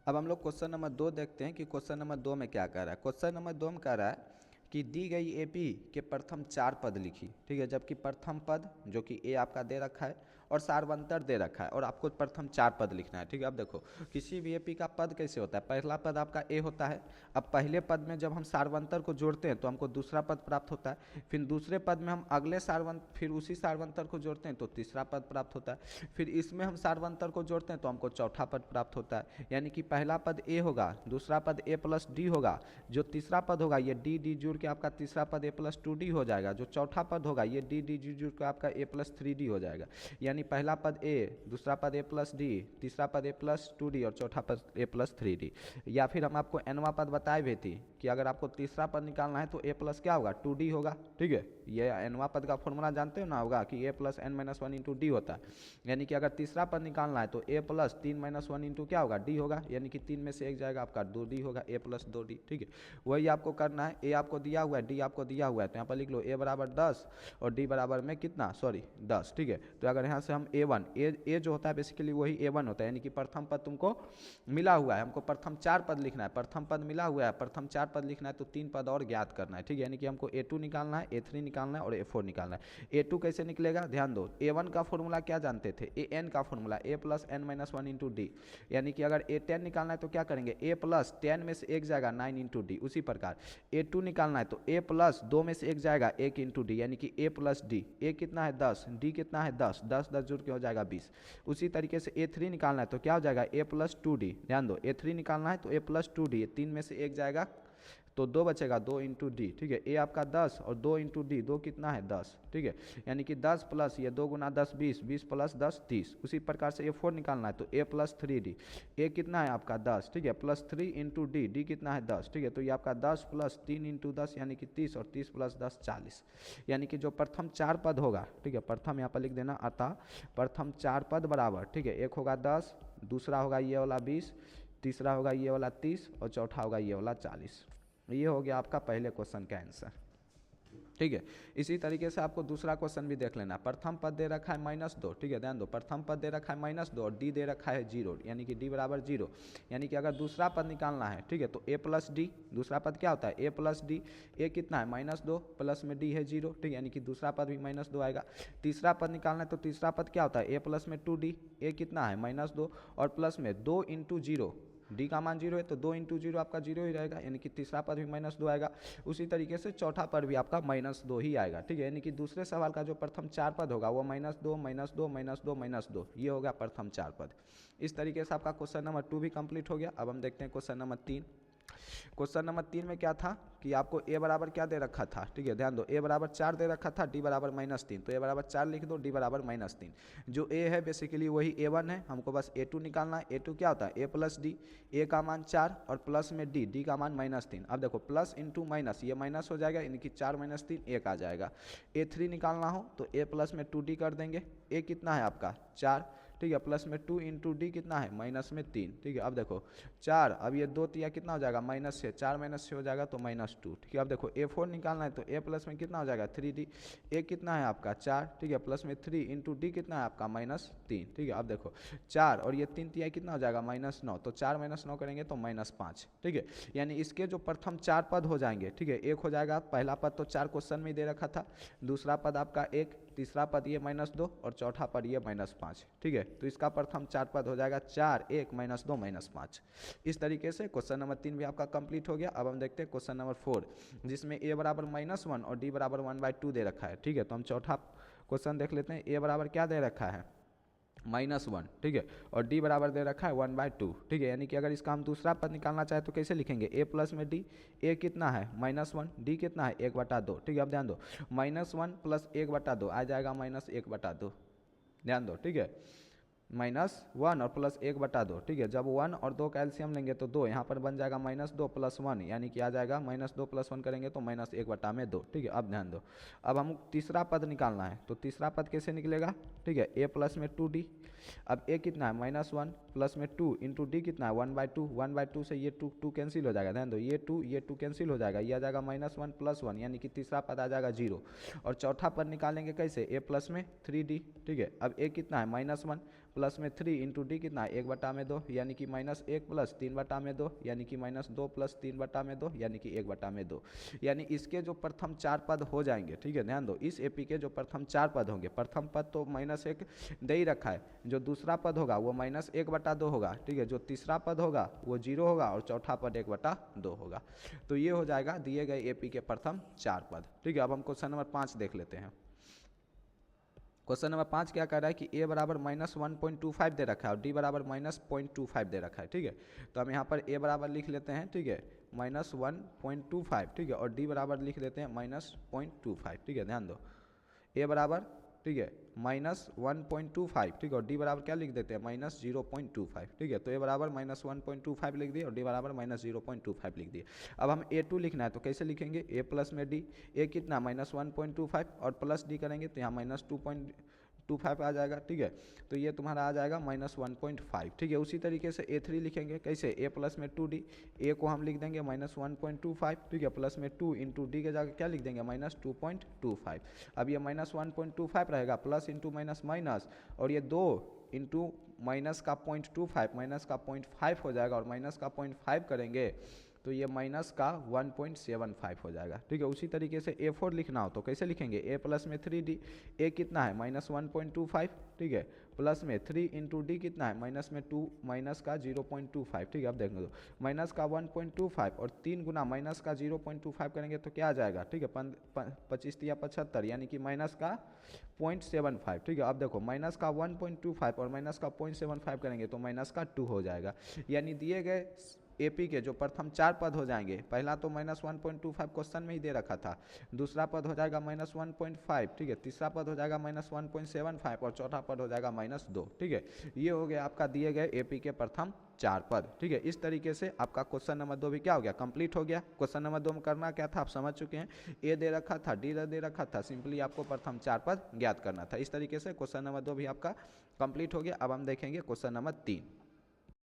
अब हम लोग क्वेश्चन नंबर 2 देखते हैं कि क्वेश्चन नंबर 2 में क्या कह रहा है। क्वेश्चन नंबर 2 में कह रहा है कि दी गई एपी के प्रथम 4 पद लिखी, ठीक है, जबकि प्रथम पद जो कि ए आपका दे रखा है और सार्वंतर दे रखा है और आपको प्रथम 4 पद लिखना है, ठीक है। अब देखो किसी भी एपी का पद कैसे होता है, पहला पद आपका ए होता है। अब पहले पद में जब हम सार्वंतर को जोड़ते हैं तो हमको दूसरा पद प्राप्त होता है, फिर दूसरे पद में हम अगले फिर उसी सार्वंतर को जोड़ते हैं तो तीसरा पद प्राप्त होता है, फिर इसमें हम सार्वंतर को जोड़ते हैं तो हमको चौथा पद प्राप्त होता है। यानी कि पहला पद ए होगा, दूसरा पद ए प्लस डी होगा, जो तीसरा पद होगा ये डी डी जुड़ के आपका तीसरा पद ए प्लस 2d हो जाएगा, जो चौथा पद होगा ये डी डी जुड़ के आपका ए प्लस 3d हो जाएगा। यानी पहला पद ए, दूसरा पद ए प्लस डी, तीसरा पद ए प्लस 2d और चौथा पद ए प्लस 3d। या फिर हम आपको एनवा पद बताए भी थी कि अगर आपको तीसरा पद निकालना है तो ए प्लस क्या होगा 2d होगा, ठीक है। ये एनवा पद का फॉर्मूला जानते हो ना होगा कि a plus N minus 1 into D होता है। यानी कि अगर तीसरा पद निकालना है तो ए प्लस 3 माइनस 1 इंटू क्या होगा डी होगा, यानी कि 3 में से एक जाएगा आपका 2d होगा, ए प्लस 2d, ठीक है। वही आपको करना है, ए आपको दिया हुआ है, डी आपको दिया हुआ है, तो यहाँ पर लिख लो ए बराबर 10 और डी बराबर में कितना, सॉरी 10, ठीक है। तो अगर यहाँ से हम a1 ए जो होता है बेसिकली वही a1 होता है, यानी कि प्रथम पद तुमको मिला हुआ है, हमको प्रथम 4 पद लिखना है, प्रथम पद मिला हुआ है, प्रथम 4 पद लिखना है तो 3 पद और ज्ञात करना है, ठीक है। यानी कि हमको a2 निकालना है, a3 निकालना है और a4 निकालना है। a2 कैसे निकलेगा, ध्यान दो, a1 का फॉर्मूला क्या जानते थे, an का formula a plus N minus 1 into D. यानी कि अगर a10 निकालना है तो क्या करेंगे, a प्लस 10 में से एक जाएगा 9 इंटू डी। उसी प्रकार a2 निकालना है तो a प्लस 2 में से एक जाएगा 1 इंटू डी, यानी कि a प्लस डी। a कितना है 10, d कितना है 10, 10 10 जुड़ के हो जाएगा 20। उसी तरीके से a3 निकालना है तो क्या हो जाएगा a प्लस 2d। ध्यान दो a3 निकालना है तो a प्लस 2d, 3 में से एक जाएगा तो 2 बचेगा, 2 इंटू डी, ठीक है। ए आपका 10 और 2 इंटू डी, 2 कितना है 10, ठीक है। यानी कि 10 प्लस ये 2 गुना 10 20, 20 प्लस 10 30। उसी प्रकार से a4 निकालना है तो a प्लस 3d, ए कितना है आपका 10, ठीक है, प्लस 3 इंटू डी, डी कितना है 10, ठीक है। तो ये आपका 10 प्लस 3 इंटू 10 यानी कि 30 और 30 प्लस 10 40। यानी कि जो प्रथम 4 पद होगा, ठीक है, प्रथम यहाँ पर लिख देना, अतः प्रथम 4 पद बराबर, ठीक है, एक होगा 10, दूसरा होगा ये वाला 20, तीसरा होगा ये वाला 30 और चौथा होगा ये वाला 40। ये हो गया आपका पहले क्वेश्चन का आंसर, ठीक है। इसी तरीके से आपको दूसरा क्वेश्चन भी देख लेना। प्रथम पद दे रखा है -2, ठीक है, ध्यान दो, प्रथम पद दे रखा है -2 और डी दे रखा है 0, यानी कि डी बराबर 0। यानी कि अगर दूसरा पद निकालना है, ठीक है, तो a प्लस डी, दूसरा पद क्या होता है a प्लस डी, ए कितना है -2 प्लस में डी है 0, ठीक है, यानी कि दूसरा पद भी -2 आएगा। तीसरा पद निकालना है तो तीसरा पद क्या होता है a प्लस में 2d, ए कितना है -2 और प्लस में 2 इंटू 0, डी का मान 0 है तो 2 इंटू 0 आपका 0 ही रहेगा, यानी कि तीसरा पद भी -2 आएगा। उसी तरीके से चौथा पद भी आपका -2 ही आएगा, ठीक है। यानी कि दूसरे सवाल का जो प्रथम 4 पद होगा वो -2 -2 -2 -2, ये होगा प्रथम 4 पद। इस तरीके से आपका क्वेश्चन नंबर 2 भी कंप्लीट हो गया। अब हम देखते हैं क्वेश्चन नंबर 3। क्वेश्चन नंबर 3 में क्या था कि आपको a बराबर क्या दे रखा था, ठीक है, ध्यान दो, a बराबर 4 दे रखा था, d बराबर -3, तो a बराबर 4 लिख दो, d बराबर -3। जो a है बेसिकली वही a1 है, हमको बस a2 निकालना है। a2 क्या होता है a प्लस डी, a का मान 4 और प्लस में d का मान -3। अब देखो प्लस इंटू माइनस, ये माइनस हो जाएगा, यानी कि 4 - 3 1 आ जाएगा। a3 निकालना हो तो a प्लस में 2d कर देंगे, a कितना है आपका 4, ठीक है, प्लस में 2 इंटू डी कितना है -3, ठीक है। अब देखो 4, अब ये 2 तिया कितना हो जाएगा माइनस से, 4 माइनस से हो जाएगा तो -2, ठीक है। अब देखो a4 निकालना है तो a प्लस में कितना हो जाएगा 3d, a कितना है आपका 4, ठीक है, प्लस में 3 इंटू डी कितना है आपका -3, ठीक है। अब देखो 4 और ये 3 तिया कितना हो जाएगा -9, तो 4 - 9 करेंगे तो -5, ठीक है। यानी इसके जो प्रथम 4 पद हो जाएंगे, ठीक है, एक हो जाएगा पहला पद तो 4 क्वेश्चन में दे रखा था, दूसरा पद आपका 1, तीसरा पद ये -2 और चौथा पद ये -5, ठीक है। तो इसका प्रथम 4 पद हो जाएगा 4 1 -2 -5। इस तरीके से क्वेश्चन नंबर 3 भी आपका कंप्लीट हो गया। अब हम देखते हैं क्वेश्चन नंबर 4, जिसमें a बराबर -1 और d बराबर 1/2 दे रखा है, ठीक है। तो हम चौथा क्वेश्चन देख लेते हैं। a बराबर क्या दे रखा है -1, ठीक है, और d बराबर दे रखा है 1/2, ठीक है। यानी कि अगर इसका हम दूसरा पद निकालना चाहे तो कैसे लिखेंगे, a प्लस में d, a कितना है -1, d कितना है 1/2, ठीक है। अब ध्यान दो -1 प्लस 1/2 आ जाएगा -1/2, ध्यान दो, ठीक है, -1 और प्लस 1/2, ठीक है। जब 1 और 2 का एलसीएम लेंगे तो 2, यहाँ पर बन जाएगा -2 प्लस 1, यानी कि आ जाएगा -2 प्लस 1 करेंगे तो -1/2, ठीक है। अब ध्यान दो, अब हम तीसरा पद निकालना है तो तीसरा पद कैसे निकलेगा, ठीक है, a प्लस में 2d, अब a कितना है -1 प्लस में 2 इंटू डी कितना है 1/2, 1/2 से ये 2 कैंसिल हो जाएगा, ध्यान दो, ये 2 कैंसिल हो जाएगा, ये आ जाएगा -1 प्लस 1, यानी कि तीसरा पद आ जाएगा 0। और चौथा पद निकालेंगे कैसे, a प्लस में 3d, ठीक है। अब a कितना है -1 प्लस में 3 इंटू डी कितना है 1/2 यानी कि -1 प्लस 3/2 यानी कि -2 प्लस 3/2 यानी कि 1/2। यानी इसके जो प्रथम 4 पद हो जाएंगे, ठीक है ध्यान दो, इस एपी के जो प्रथम 4 पद होंगे, प्रथम पद तो -1 दे ही रखा है, जो दूसरा पद होगा वो -1/2 होगा, ठीक है, जो तीसरा पद होगा वो 0 होगा और चौथा पद 1/2 होगा। तो ये हो जाएगा दिए गए एपी के प्रथम 4 पद। ठीक है, अब हम क्वेश्चन नंबर 5 देख लेते हैं। क्वेश्चन नंबर 5 क्या कह रहा है कि a बराबर -1.25 दे रखा है और d बराबर -0.25 दे रखा है। ठीक है, तो हम यहाँ पर a बराबर लिख लेते हैं, ठीक है -1.25, ठीक है, और d बराबर लिख देते हैं -0.25। ठीक है, ध्यान दो, a बराबर, ठीक है -1.25, ठीक है, और d बराबर क्या लिख देते हैं -0.25। ठीक है, तो a बराबर -1.25 लिख दिए और d बराबर -0.25 लिख दिए। अब हम a2 लिखना है तो कैसे लिखेंगे, a प्लस में d, a कितना -1.25 और प्लस d करेंगे तो यहाँ -2.25 आ जाएगा। ठीक है, तो ये तुम्हारा आ जाएगा -1.5। ठीक है, उसी तरीके से a3 लिखेंगे कैसे, a प्लस में 2d, a को हम लिख देंगे -1.25, ठीक है, प्लस में 2 इंटू डी के जाकर क्या लिख देंगे -2.25। अब ये -1.25 रहेगा, प्लस इंटू माइनस माइनस, और ये 2 इंटू माइनस का 0.25 माइनस का 0.5 हो जाएगा, और माइनस का 0.5 करेंगे तो ये माइनस का 1.75 हो जाएगा। ठीक है, उसी तरीके से a4 लिखना हो तो कैसे लिखेंगे, a प्लस में 3d, a कितना है -1.25, ठीक है, प्लस में 3 इंटू डी कितना है -2 माइनस का 0.25। ठीक है, अब देख लो, माइनस का 1.25 और 3 गुना माइनस का 0.25 करेंगे तो क्या आ जाएगा, ठीक है 25 या 75 यानी कि माइनस का 0.75। ठीक है, अब देखो माइनस का 1.25 और माइनस का 0.75 करेंगे तो माइनस का 2 हो जाएगा। यानी दिए गए एपी के जो प्रथम 4 पद हो जाएंगे, पहला तो -1.25 क्वेश्चन में ही दे रखा था, दूसरा पद हो जाएगा -1.5, ठीक है, तीसरा पद हो जाएगा -1.75 और चौथा पद हो जाएगा -2। ठीक है, ये हो गया आपका दिए गए एपी के प्रथम 4 पद। ठीक है, इस तरीके से आपका क्वेश्चन नंबर 2 भी क्या हो गया, कंप्लीट हो गया। क्वेश्चन नंबर 2 में करना क्या था आप समझ चुके हैं, ए दे रखा था, डी दे रखा था, सिंपली आपको प्रथम 4 पद ज्ञात करना था। इस तरीके से क्वेश्चन नंबर 2 भी आपका कंप्लीट हो गया। अब हम देखेंगे क्वेश्चन नंबर 3।